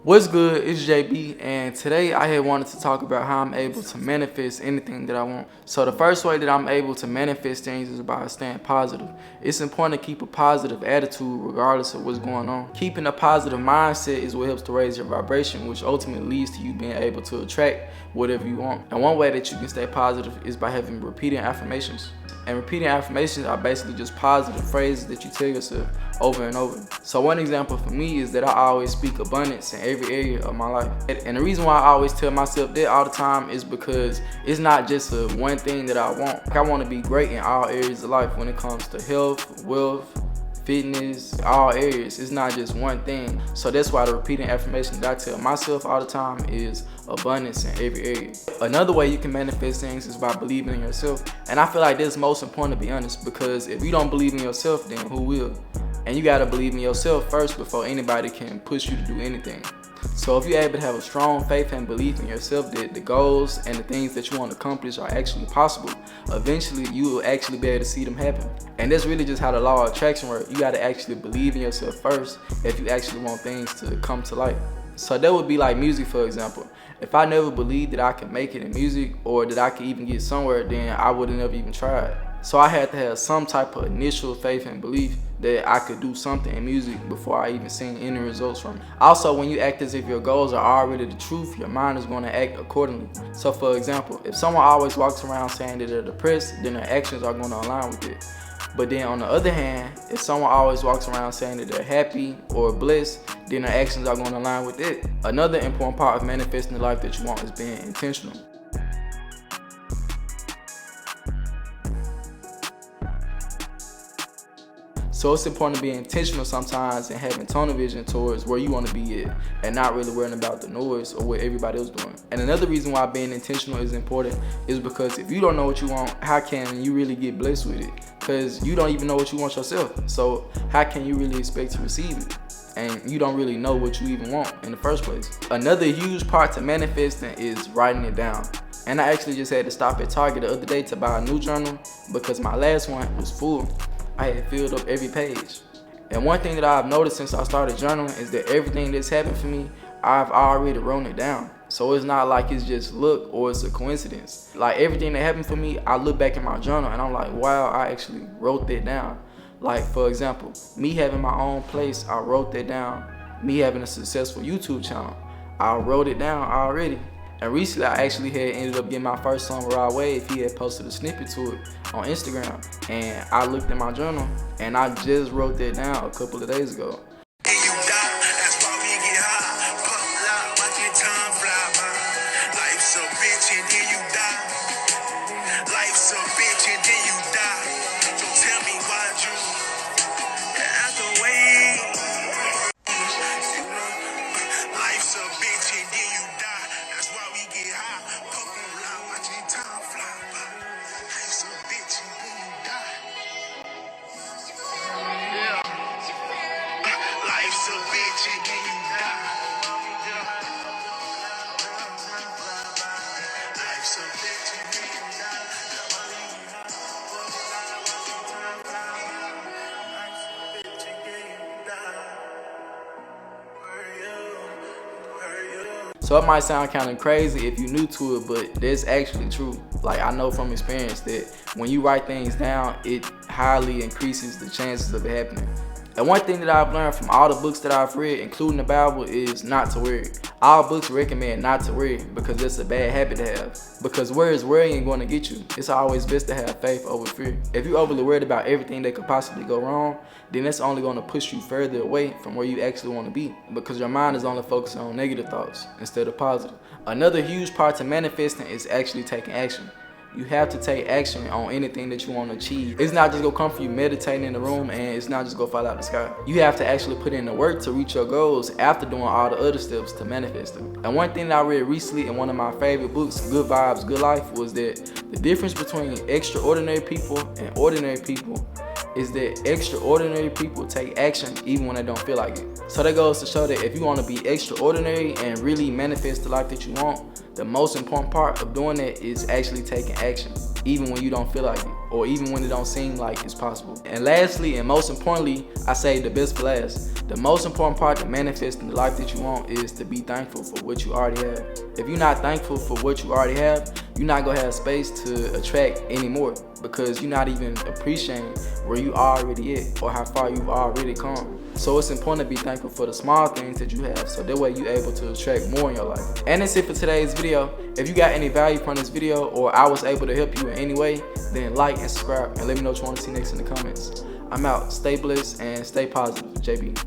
What's good? It's JB, and today I had wanted to talk about how I'm able to manifest anything that I want. So the first way that I'm able to manifest things is by staying positive. It's important to keep a positive attitude regardless of what's going on. Keeping a positive mindset is what helps to raise your vibration, which ultimately leads to you being able to attract whatever you want. And one way that you can stay positive is by having repeating affirmations. And repeating affirmations are basically just positive phrases that you tell yourself over and over. So one example for me is that I always speak abundance in every area of my life. And the reason why I always tell myself that all the time is because it's not just a one thing that I want. I want to be great in all areas of life when it comes to health, wealth, fitness, all areas. It's not just one thing. So that's why the repeating affirmation that I tell myself all the time is abundance in every area. Another way you can manifest things is by believing in yourself. And I feel like this is most important, to be honest, because if you don't believe in yourself, then who will? And you gotta believe in yourself first before anybody can push you to do anything. So if you're able to have a strong faith and belief in yourself that the goals and the things that you want to accomplish are actually possible, eventually you will actually be able to see them happen. And that's really just how the law of attraction works. You got to actually believe in yourself first if you actually want things to come to light. So that would be like music, for example. If I never believed that I could make it in music or that I could even get somewhere, then I would have never even tried. So I had to have some type of initial faith and belief that I could do something in music before I even seen any results from it. Also, when you act as if your goals are already the truth, your mind is going to act accordingly. So for example, if someone always walks around saying that they're depressed, then their actions are going to align with it. But then on the other hand, if someone always walks around saying that they're happy or blessed, then their actions are going to align with it. Another important part of manifesting the life that you want is being intentional. So it's important to be intentional sometimes and having tunnel vision towards where you want to be at and not really worrying about the noise or what everybody else doing. And another reason why being intentional is important is because if you don't know what you want, how can you really get blessed with it? Because you don't even know what you want yourself. So how can you really expect to receive it? And you don't really know what you even want in the first place. Another huge part to manifesting is writing it down. And I actually just had to stop at Target the other day to buy a new journal because my last one was full. I had filled up every page. And one thing that I've noticed since I started journaling is that everything that's happened for me, I've already written it down. So it's not like it's just luck or it's a coincidence. Like everything that happened for me, I look back in my journal and I'm like, wow, I actually wrote that down. Like for example, me having my own place, I wrote that down. Me having a successful YouTube channel, I wrote it down already. And recently I actually had ended up getting my first song with Rod Wave. He had posted a snippet to it on Instagram. And I looked in my journal and I just wrote that down a couple of days ago. So it might sound kind of crazy if you're new to it, but that's actually true. Like I know from experience that when you write things down, it highly increases the chances of it happening. And one thing that I've learned from all the books that I've read, including the Bible, is not to worry. All books recommend not to worry because it's a bad habit to have. Because where is worrying going to get you? It's always best to have faith over fear. If you're overly worried about everything that could possibly go wrong, then that's only going to push you further away from where you actually want to be. Because your mind is only focusing on negative thoughts instead of positive. Another huge part to manifesting is actually taking action. You have to take action on anything that you want to achieve. It's not just gonna come from you meditating in the room and it's not just gonna fall out of the sky. You have to actually put in the work to reach your goals after doing all the other steps to manifest them. And one thing that I read recently in one of my favorite books, Good Vibes, Good Life, was that the difference between extraordinary people and ordinary people is that extraordinary people take action even when they don't feel like it. So that goes to show that if you want to be extraordinary and really manifest the life that you want, the most important part of doing that is actually taking action, even when you don't feel like it, or even when it don't seem like it's possible. And lastly, and most importantly, I say the best for last. The most important part to manifesting the life that you want is to be thankful for what you already have. If you're not thankful for what you already have, you're not gonna have space to attract anymore, because you're not even appreciating where you already at or how far you've already come. So it's important to be thankful for the small things that you have, so that way you're able to attract more in your life. And that's it for today's video. If you got any value from this video, or I was able to help you in any way, then like and subscribe and let me know what you want to see next in the comments. I'm out. Stay blessed and stay positive. JB.